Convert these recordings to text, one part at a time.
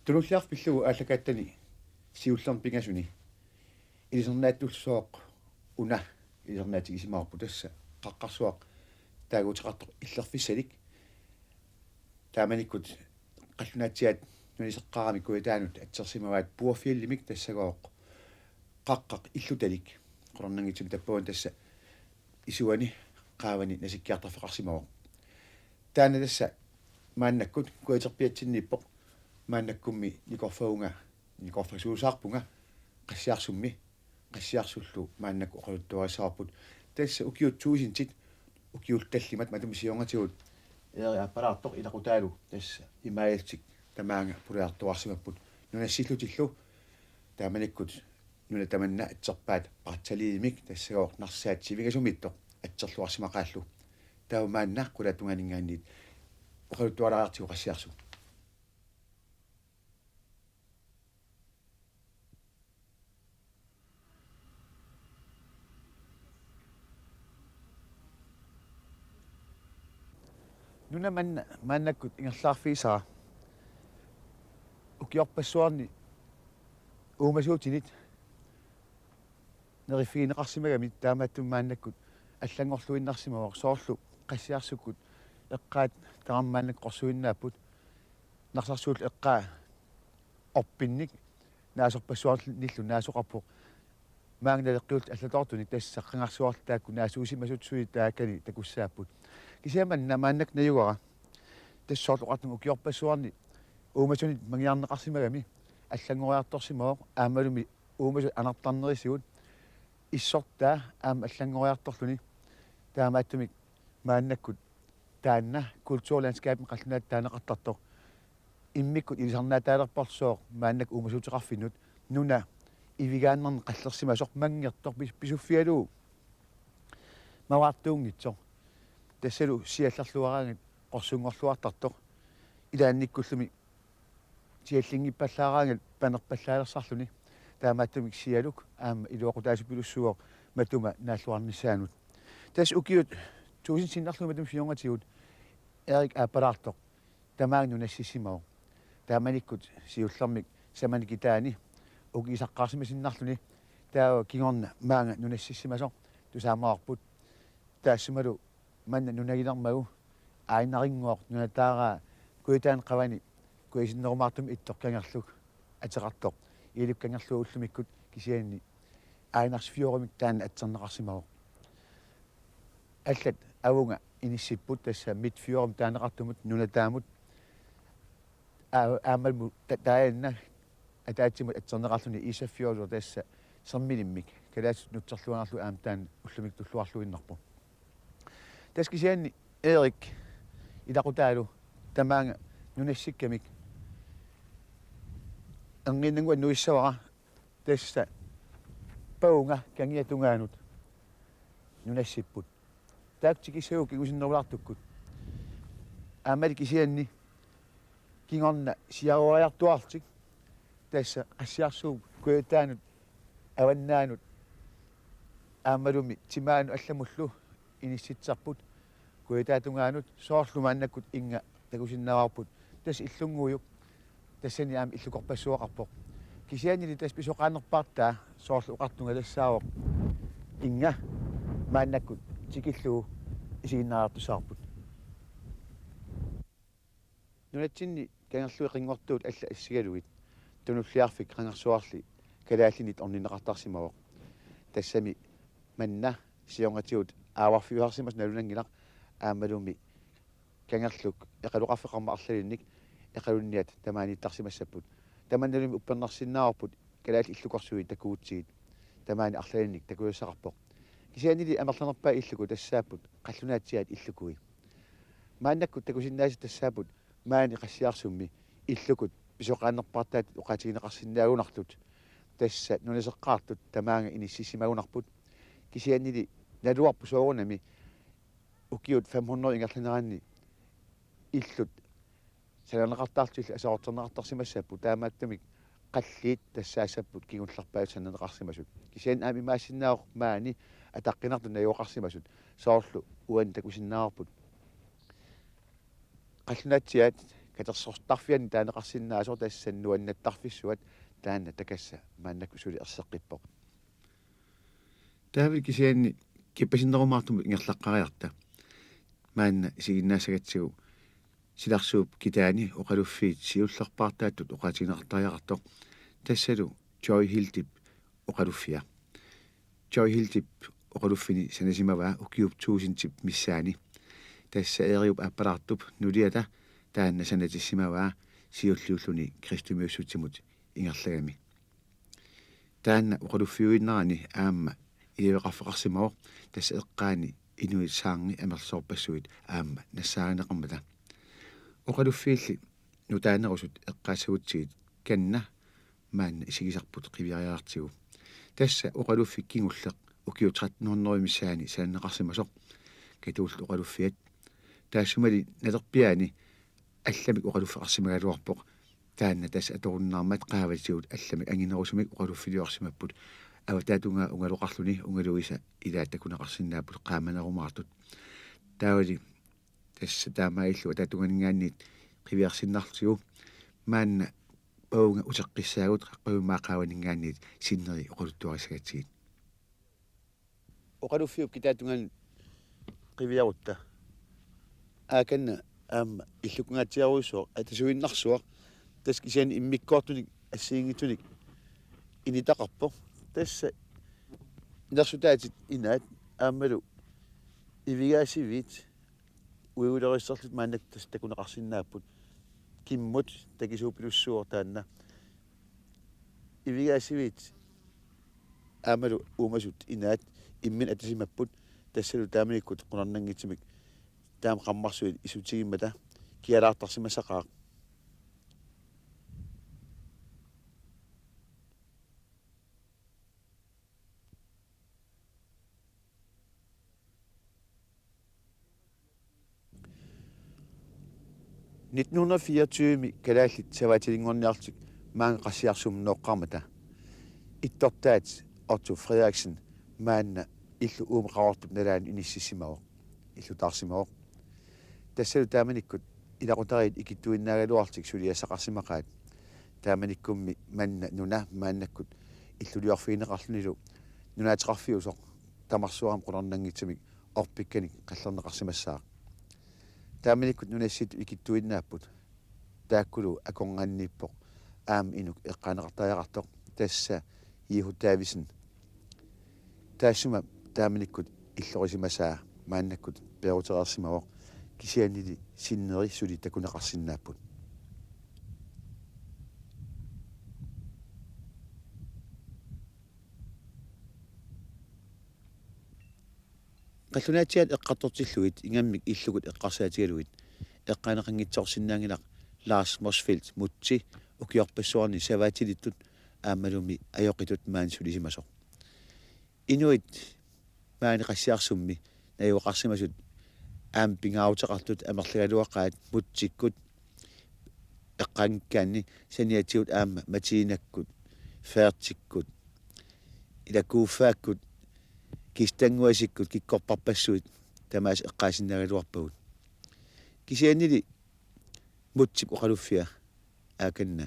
Tululliarpillugu ааллакааттани сиуллерпингасуни илисернааттулсооq уна илисернаатиг исимаарпу тасса qaqqarsuaq таагуутеқартоқ иллерфиссалик тааманиккут қаллунаатсиат нунисеққарами куитаанут атсерсимаваат пуафиаллимик тассагооқ qaqqaq иллуталик қорнангитсум таппуан тасса исуани qaavani насиккиартарфеқарсимавоқ таана тасса мааннаккут куитерпиатсинниппоқ мааннаккумми никорфасуусаарпунга qassiarsummi qassiarsullu мааннакку оқалуттуарисаарпут тасса укиутсуусинтит укиулталлимат матумисионгатигут аппараартоқ илақутаалу тасса имаалтик тамаанга пулиартуарсимаппут нунассиллутиллу тааманиккут нуна таманна атсерпаат парталиимик тассагооқ нарсаатсивигасумиттоқ атсерлуарсимақааллу таумаанна кулатунгаанингаанниит оқалуттуалаартигу qassiarsu нуна маннаккут ингерлаарфиисара укиорпассуарни уумасуутинит нериффигинеқарсимагами таамааттум мааннаккут аллангорлуиннарсимавоқ соорлу qassiarsukut эққаат тараммааннак қорсуиннааппут нарсарсуул эққаа орпинник наасорпассуарлниллу наасоқарпоқ маангналеққиулт аллатортуник тасса қангарсуарлаакку наасуусимасутсуи тааккани такуссааппут кисиаман намааннак наюгара тассоорлоқартун укиорпассуарни уумасунит мангиарнеқарсимагами аллангориарторсимавоқ аамалуми уумасу анартарнерисигут иссортаа аама аллангориарторлуни таамааттумик мааннаккут таанна культурландскапен қаллунаат таанеқартартоқ иммиккут илисарнаатаалерпарсооқ мааннак уумасуутеқарфиннут нуна ивигааннерне қаллерсимасоқ мангертор писуффиалуу маваартуунгитсоо тассалу сиалларлуараангит қорсунгорлуартартоқ илаанниккуллуми сиаллингиппаллаараангит панерпаллаалерсарлуни таамааттумик сиалук аама илуоқутаасупилуссуоқ матума нааллуарниссаанут тас укиут туусинсиннарлума матум фионгатигут эрик аппараартоқ тамаангну нассисимао тааманиккут сиуллермик саманикитаани угисаққарсимасиннарлуни таа кингорна маанга нунассиссимасо тусаамаарпут таассумалу манна нунагилармагу аинарингоқ нунатаара куитаан қавани куисиннерумаартум иттоқкангерлук атеқартоқ илуккангерлуу уллумиккут кисианни аинарсфиоримик таана атсернеқарсимао аллат авунга иниссиппут тасса митфиорум таанеқартумут нунатаамут аамалму тааянна атаатсимут атсернеқарлуни исаффиору тасса сермилиммик калаасут нутсерлуанарлу аам таан уллумик туллуарлуиннарпу таскисианни эрик илақутаалу тамаанга нунассиккамик ангиннангуа нуиссавара тасса паунга кангиатунгаанут нунассиппут таактикисагу кигусиннерулартуккут аамали кисианни кингорна сиаруаяртуартик тасса ассиарсуу куятаанут аваннаанут аамалуми тимаану алламуллу инисситсарпут куятаатунгаанут соорлумааннаккут инга такусиннаваарпут тас иллунгуйук тассани аама иллукорпассуақарпоқ кисианили тас писоқаанерпаартаа соорлу уқартунгалассаавоқ инга мааннаккут тикиллуу исигиннаартусаарпут нунатсинни кангерлуи қингортуут алла ассигалугит тунуллиарфик қангарсуарли калааллинит орнинеқартарсимавоқ тассами манна сионгатиут ааварфиуарсимас налунангилақ аамалуми кангерлук эқалуқарфеқарма арлалинник эқалунниат тамааниттарсимассаппут таманналуми уппернарсиннаарпут калаалли иллукарсуи такуутсигит тамаани арлалинник такуяссақарпоқ кисианили амерланерпаа иллуку тассааппут қаллунаатсиат иллукуи мааннаккут такусиннааси тассааппут маани qassiarsummi иллукут писоқаанерпартаат уқаатигинеқарсиннаагунарлут тасса нунасеққаартут тамаанга иниссисимагунарпут кисианили налуарпу соорунами укиут 500 ингерлинераанни иллут саланеқартаартилла асаортернеқартарсимассаппу таамааттамик қаллиит тассаассаппут кигуллерпаат саннеқарсимасут кисиан аами маасиннаақ маани атаққинарту наюоқарсимасут соорлу уан такусиннаарпут қаллунаатсиат katersortarfiani taanaqarsinnaasor tassannuannattarfissuat taanna takassa maannakku suli erseqqippoq taavil kisianni kippasinnerumaartumut ingerlaqqariarta maanna siginnaasagatsigu silarsuup kitaani oqaluffiit siullerpaartaattut oqaatineqartariaqartoq tassalu Joy Hildip oqaluffia Joy Hildip oqaluffini sanasimavaa ukiuptuusintip missaani tassa eriup appalaartup nuliata taanna sanatissimavaa siulliulluni kristimiussutsimut ingerlagami taanna oqaluffiuinnerani aamma ileqarfeqarsimaoq tassa eqqaani inuit saangi amersorpassuit aamma nassaaneqarmata oqaluffiilli nutaanerusut eqqaassagutsigit kanna maanna isigisarput qiviariartigu tassa oqaluffi kingulleq ukiutrat nuornerimissaani saanneqarsimasoq katuullu oqaluffiat taassumali nalerpiaani алламик оқалуффеқарсимагалуарпоқ таанна тас аторуннаармат қааватигут алламик ангинерусумик оқалуффилиорсимаппут ава таатунга унгалоқарлуни унгалуиса илааттакунеқарсинааппут qaamanerumаартут таавали тасса таамаиллу таатунганигаанниит қивиарсиннарлутигу маанна паунга утеққиссаагут қаққуимаақааванингаанниит синнери оқалуттуарисагатсигит оқалуффиуп китаатунган қивиарутта ааканна аама иллукунгаатиаруисуоқ атасуиннарсуоқ тас кисиани иммиккоортуник ассиингитуник инитақарпо тасса нерсутаатит инаат аамалу ивигаасивит уиулериссерлут маанак тас такунеқарсинааппут киммут такисуупилуссуор таанна ивигаасивит аамалу уумасут инаат иммин атасимаппут тассалу тааманиккут қунарнангитсимик таам qammarsuit isutigimmata kialaartarsimassaqaaq «1924 kalaallit savaatilinngorniartik maanga qassiarsumnoqqarmata ittortaat Otto Frederiksen maanna illu uumaqarortup nalaan inississimaoq illutaarsimaoq tassalu taamanikkut ilaqutariit ikittuinnaagaluartik suliassaqarsimaqaat taamanikkummi manna nuna maannakkut illuliorfiineqarlunilu nunaatiqarfiusoq tamarsuaram qunarnangitsamik orpikkanik qallerneqarsimassaaq taamanikkut nunassitu ikittuinnaapput taakkulu akongaanniippoq aam inuk eqqaaneqartariaqartoq tassa Jehu-Davidsen taassuma taamanikkut illorisimasaa maannakkut peruterersimaoq kisianili sinneri suli takuneqarsinnaapput qallunaatiat eqqartortilluit ingammik illugut eqqarsaatigaluit eqqaaneqanngitsoorsinnaangilaq Lars Mosfeldt mutsi ukiorpassuarni savaatilittut aammalumi ajoqitut maan sulisimasoq inuit maani qassiarsummi najuaqarsimasut aam pingaarutaqartut amerlagaluaqaat mutsikkut eqqaangikkaanni saniatigut aamma matiinakkut feertikkut ilakuuffaakkut kistanguasikkut kikkorparpassuit tamaas eqqaasinnaagaluarpagut kisiannili mutsip oqaluffia aakanna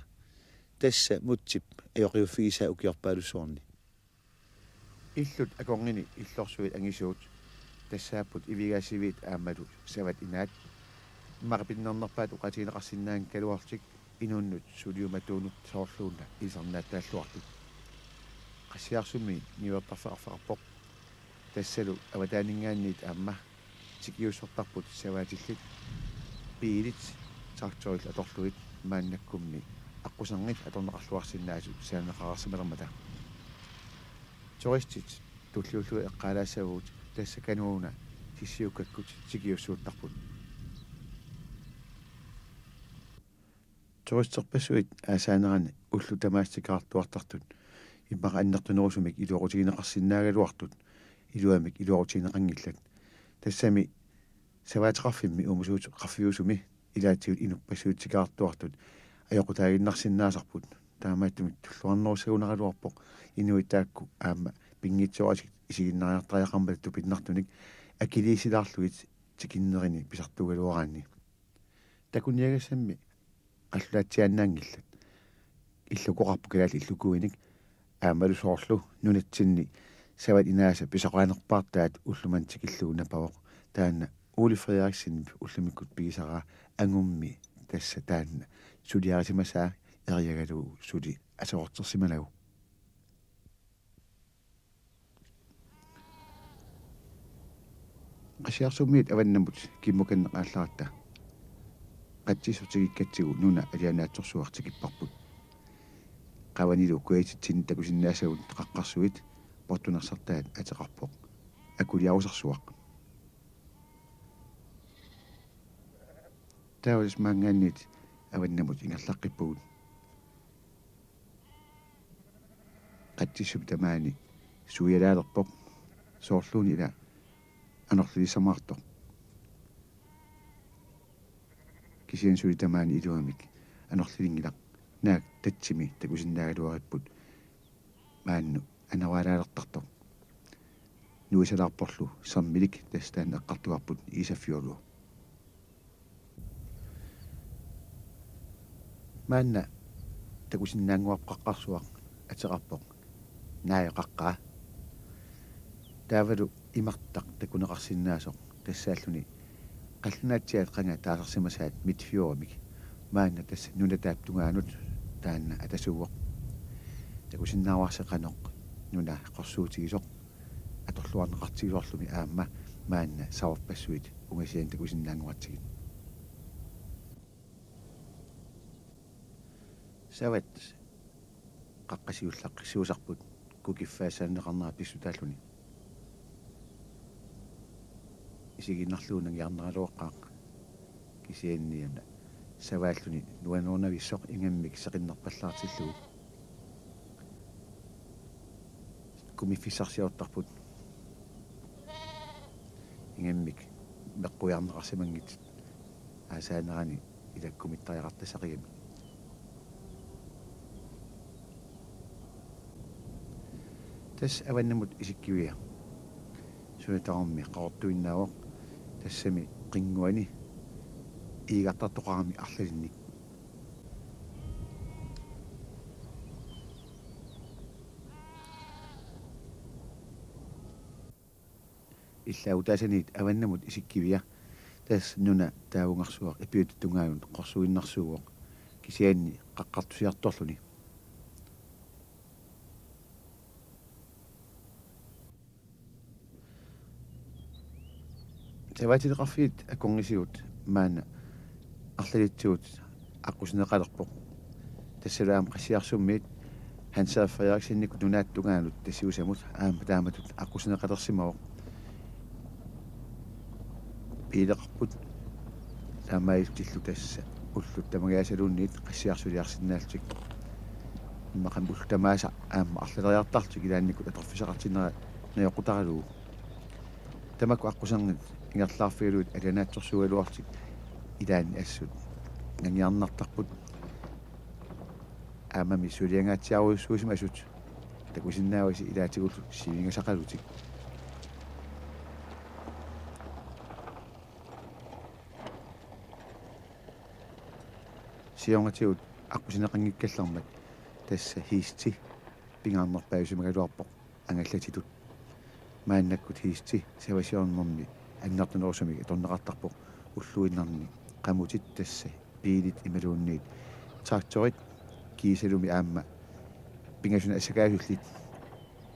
tassa mutsip ajoqiuffigisaa ukiorpaalussuorni illut akongini illorsuit angisuut тассааппут ивигаасивит аамалу сават инаат мақпиннернерпаат уқатинеқарсинаан калуартик инууннут сулиуматуунут соорлуунна исернааттааллуартут qassiarsummi niuertarfeqarfeqarpoq tassalu avataanингаанниит аама тикиуссортарпут саваатилlit пиилит саарторил аторлуит мааннаккумми аққусангит аторнеқарлуарсинаасут саанеқарсималермата туристит туллиуллуи эққалаассагуут тассаканууна тиссиуккаккут тикиуссуuттарпут туристерпассуит аасаанерани уллу тамаастикаартуартартут иммаqa аннертунерусумик илуорутигинеқарсинаагалуартут илуамик илуорутигинеқангиллат тассами саваатеқарфимми уумусуут қарфиусуми илаатигут инуппассуутикаартуартут аёқутаагиннарсинаасарпут таамааттумик туллуарнерусагунеқалуарпоқ инуитаакку аама пингитсуарасик исигиннариартариақармат тупитнартуник акилисилаарлуит тикиннерини писартугалуараанни такуниагассамми qalluatsiannaangillat иллукоqarpu kalaal illukuinik аамалу соорлу нунатсинни сават инааса писақаанерпаартаат уллумантикиллуuna павоқ таанна Ули Фредериксен уллумиккут пигисараа ангумми тасса таанна сулиарисимасаа эриагалуу сули асоортерсималагу qasiarsumiit avannamut kimmukannеqaallaratta qatsisutigikkatsigu nuna alianaatsorsuartikipparput qavanilu kuititsin takusinnaasagут qaqqarsuit portunersartaat ateqarpoq akuliarusarsuaq taawis maangaanniit avannamut ingerlaqqippugut qatsissut tamaani suialaalerpoq soorluuni ila anorliisamaartoq kisian suli tamaani iluamik anorlilingilaq naak tatsimi takusinnaagaluaripput maannu anawaalaalertartoq nuisalaarporlu sammilik tastaan eqqartuarput iisaffiorlu maanna takusinnaanguaqqaqqarsuaq ateqarpoq naayoqaqqaa taavalu imartaq takuneqarsinnaasoq tassaalluni qallunaatiat qanga taasarsimasaat mitfiuramik maanna tassa nunataap tungaanut taanna atasuuoq takusinnaaruarseqanoq nuna qorsuutigisoq atorluarneqartigisorlumi aamma maanna savarpassuit ungasian takusinnaanguatsigit savat qaqqasiullaqqissuusarput kukiffaassaanneqarnera pissutaalluni isiginnarluunangiarneraluoqqaaq kisianniana savaalluni nuanuurnavissoq ingammik seqinnerpallaartillugu kumiffissarsiortarput ingammik meqquiarneqarsimangit aasaanerani ilakkumittariaqartasaqigami tas avannamut isikkiuia suitarammi qaortuinnaawoq тассами qinguani иигартартоqarami арлалинник иллаутаасанит аваннамут исиккивиа тас нуна таавунгарсуақ ипиутунгааgun qorsuinnarsuugoq кисианни qaqqartusiartorluni таватилеқарфиит акконгисиут маана арлалитсуут аққусинеқалерпоқ тассалаам қассиарсуммиит Hans Frederiksenник нунааттугаанут тассиусамут аама тааматут аққусинеқалерсимавоқ пилеқарпут таамаилтиллу тасса уллут тамагаасалуунниит қассиарсулиарсинаалтик иммақан ултамааса аама арлалериартартик илаанникут аторфисақартинера наёқутаралуу тамаку аққусангит ингерлаарфигалуут аланаатсорсугалуартик илаани ассут нангиарнартарпут аамами сулиангаатсиаруйуссуусимасут такусиннаависи илаатигуллу сивингасақалутик сионгатиут аққусинеқангиккаллармат тасса хиисти пингаарнерпаависимагалуарпоқ ангаллатитут мааннаккут хиисти савасиорнэрми аннартунерусамик торнеқартарпоқ уллуиннарни qamутит тасса пиилит ималуунниит тракторит кисалуми аама пингасуна ассакаасуллит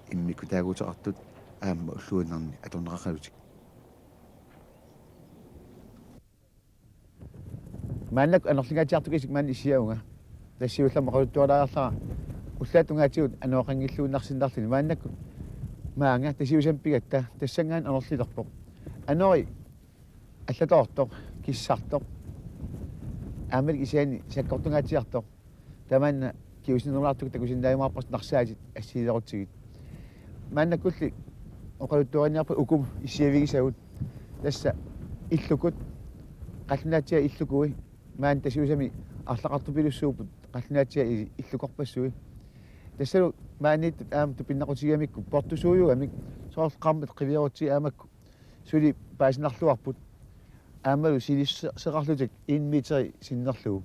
иммикку таагуутеқартут аама уллуиннарни аторнеқақалутик мааннак анерлингаатиартукисик маани исиаунга тассиуллама қорутtuалаарлара уллаатунгаатигут ануақангиллууннарсиннарлини мааннакку маанга тассиусампигатта тассангаан анерлилерпоқ анори аллатоортоқ киссартоқ аамал исиани саккортунгаатиартоқ тамаанна киусинерлаартук такусиннаимаарпас нарсаатит ассилерутсигит мааннаккулли оқалуттуаниарпа укум иссиавигисагут тасса иллукут қаллунаатиа иллукуи маан тассиусами арлақартупилуссуупут қаллунаатиа иллукорпассуи тассалу маанит аам тупиннақутигамикку портусууюгамик соорқармат қивиарутси аамакку сули паасинарлуарпут аамалу силиссеқарлутик 1 метри синнерлугу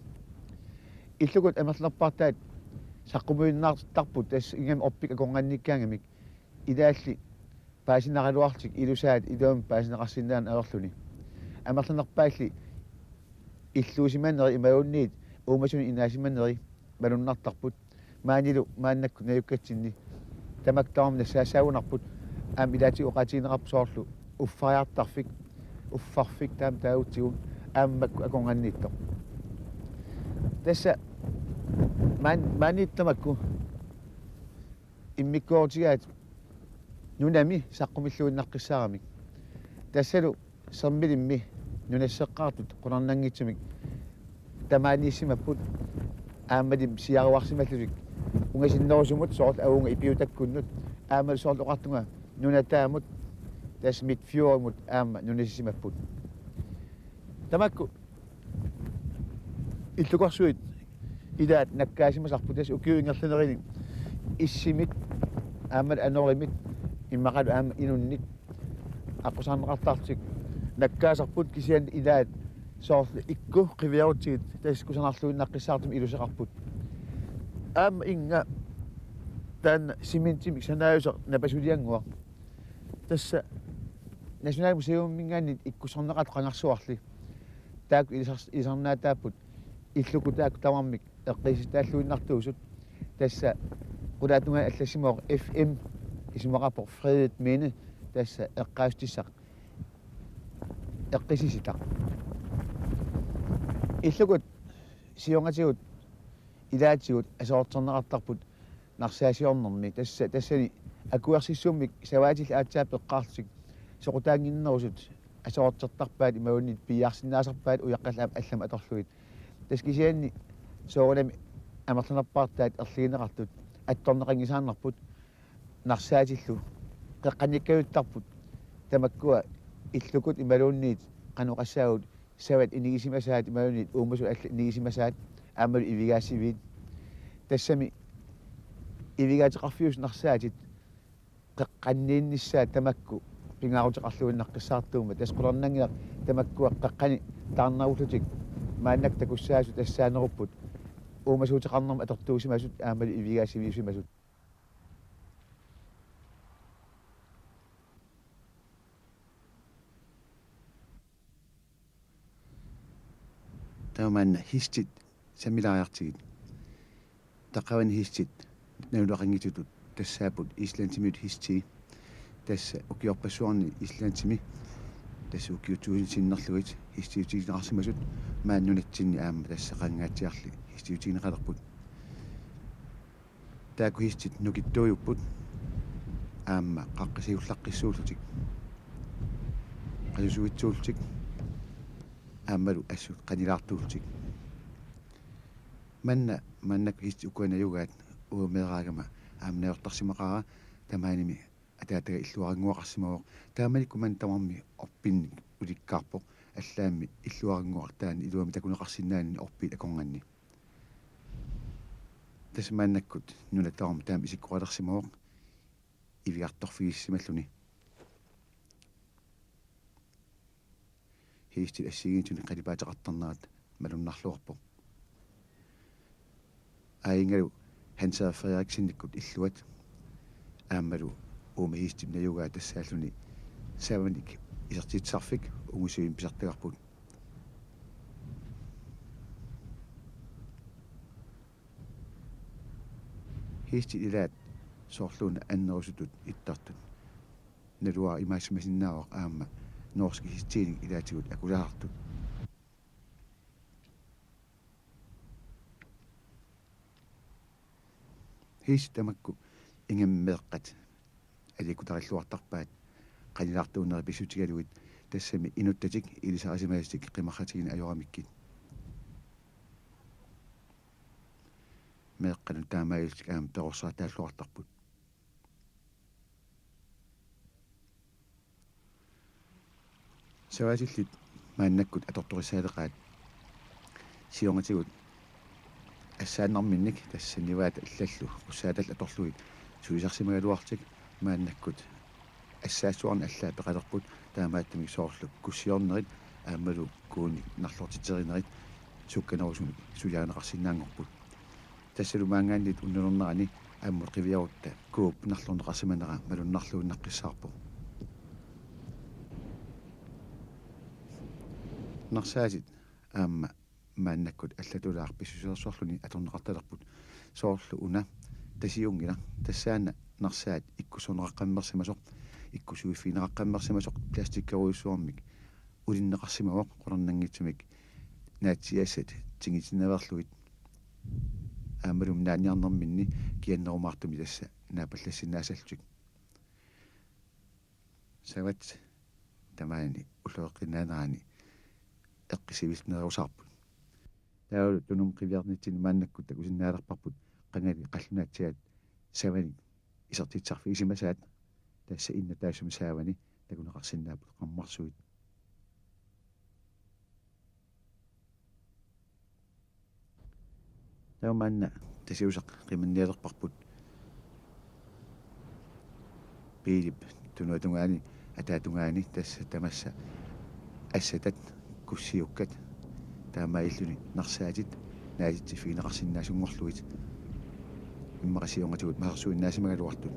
illukut амерлерпартаат саққумуиннаартарпут тас ингам орпик аконганниккаангамик илаалли паасинаралуартик илусаат илуам паасинеқарсинаан аерлуни амерлернерпаалли иллуусиманнери имаунниит уумасуни инаасиманнери малуннартарпут маанилу мааннакку наюккатсинни тамактаарм нассаасаагунарпут аам илаати оқатинеқарпу соорлу уффариартарфик уффарфик таам таутигун ааммакку аконганнииттоқ тасса маниттамакку иммиккоортигаат нунами саққумиллуиннаққиссаарамик тассалу сермилимми нунассеққаартут қунарнангитсумик тамааниссимаппут ааммалим сиаруарсималлусик унгасиннерусумут соорл аунга ипиутаккуннут аамал соорл оқартунга нунатаамут тас митфьюормут аама нунасисимаппут тамакку иллукарсуит илаат наккаасимасарпут тас укиуингерлунерини иссимит аамал аноримит иммақалу аама инунник аққусаарнеқартаартик наккаасарпут кисиан илаат соорлу икку қивиарутигит тас кусанарлуиннаққиссаартум илусеқарпут аама инга таан симинтимик санааюсеқ напасулиангуа тасса национал мусеуммингаанит иккусарнеқат қангарсуарли таак илисарнаатааппут иллуку таак тамармик эққиситааллуиннартуусут тасса qulaatунга аллассимоқ FM исмақапоқ fredet minde тасса эққаастиссақ эққисиситақ иллукут сионгатигут илаатигут асоортернеқартарпут нарсаасиорнэрми тассани акуерсиссуммик саваатил аатсаап эққаартик соқутаангиннерусут асоортертарпаат имауннит пиарсинаасарпаат уяққалаап аллама аторлуит таскисианни соорулами амерланерпаартаат ерлигинеқартут атторнеқангисааннарпут нарсаатиллу қеққаниккаюттарпут тамаккуа иллукут ималуунниит қануқассаагут сават инигисимасаат ималуунниит уумасу алла инигисимасаат аамалу ивигаассивиит тассами ивигаатеқарфиус нарсаатит қеққаннииннissaат тамакку пингаарутеқарлуиннаққиссаартуума тасқулернангиа тамаккуа қеққани таарнарулутик мааннак такуссаасу тассаанеруппут уумасуутеқарнерма атортуусимасут аамали ивигаассивиусимасут таамаанна хистит самилаариартигит таққаван хистит наулақангитутут тассаапут исландтимиут хисти тасса укиорпассуарни исландтими тасса укиутуусиннерлугит хистиутигинеқарсимасут мааннунатсинни аама тассақангаатиарли хистиутигинеқалерпут тааку хистит нукиттуйуппут аама қаққисиуллаққиссуулутик қалусуитсуултик аамалу ассут қанилаартуултик маннак хисти укуанаюгаат уумеераагама аамнаёртарсимақара тамааними атаатага иллуарангуақарсимавоқ таамаликкуман тамарми орпинник уликкаарпоқ аллаами иллуарангуартаани илуами такунеқарсинаани орпит аконганни тасмааннаккут нунатаарма таами исиккуалерсимавоқ ивиарторфигиссималлуни хистил ассигиитуни қалипаатеқартарнаат малуннарлуарпоқ аингалу Hansa Frederiksennikut illuat аамалу уума хистим наюгаа тассааллуни саваник исертитсарфик угусуим писартагарпут хисти илаат соорлуна аннерусутут иттартут налуа имаасмасиннаавақ аама норски хистиник илаатигут акулаартут хистамакку ингаммеэккат аликутариллуартарпаат канилаартууннери писсутигалугит тассами инуттатик илисарисимаастик қимарратигин ажорамиккит меэккану таамаилтик аама перорсаа тааллуартарпут савасиллит мааннаккут аторторисаалеқаат сионгатигут ассааннарминник тассаниваат аллаллу уссаатал аторлуит суисарсимагалуартик мааннаккут ассаассуарни аллаа пеқалерпут таамааттамик соорлу куссиорнерит аамалу кууни нарлортитеринерит сукканерусуни сулиаанеқарсинаангорпут тассалумаангааннит уннернерани ааммут qivиарутта кууп нарлунеқарсиманера малуннарлууннаққиссаарпо нарсаасит аама мааннаккут аллатулаар писсусерсуарлуни аторнеқарталерпут соорлу уна тасиунгила тассаана нарсаат иккусунеқаққаммерсимасоқ иккусуиффинеқаққаммерсимасоқ пластиккеруйуссуармик улиннеқарсимавоқ қорнангитсумик наатсиассат тигитинаверлуит аамалум нааниарнэрминни кианнерумаартуми тасса наапаллассинаасаллутик сават тамаани уллеэққинаанаани эққисивилнерусаарпут таавал тунум қивиарнитсини мааннаккут такусиннаалерпарпут қангали қаллунаатсиат савани исертитсарфигисимасаат тасса инна таасум саавани такунеқарсиннаапут қаммарсуит таумаанна тасиусеқ қиманниалерпарпут пилип тунуатунгаани атаатунгаани тасса тамасса ассатат куссиуккат таамаиллуни нарсаатит наатитсиффигинеқарсиннаасунгорлуит иммақасиунгатугут маерсуиннаасимагалуартут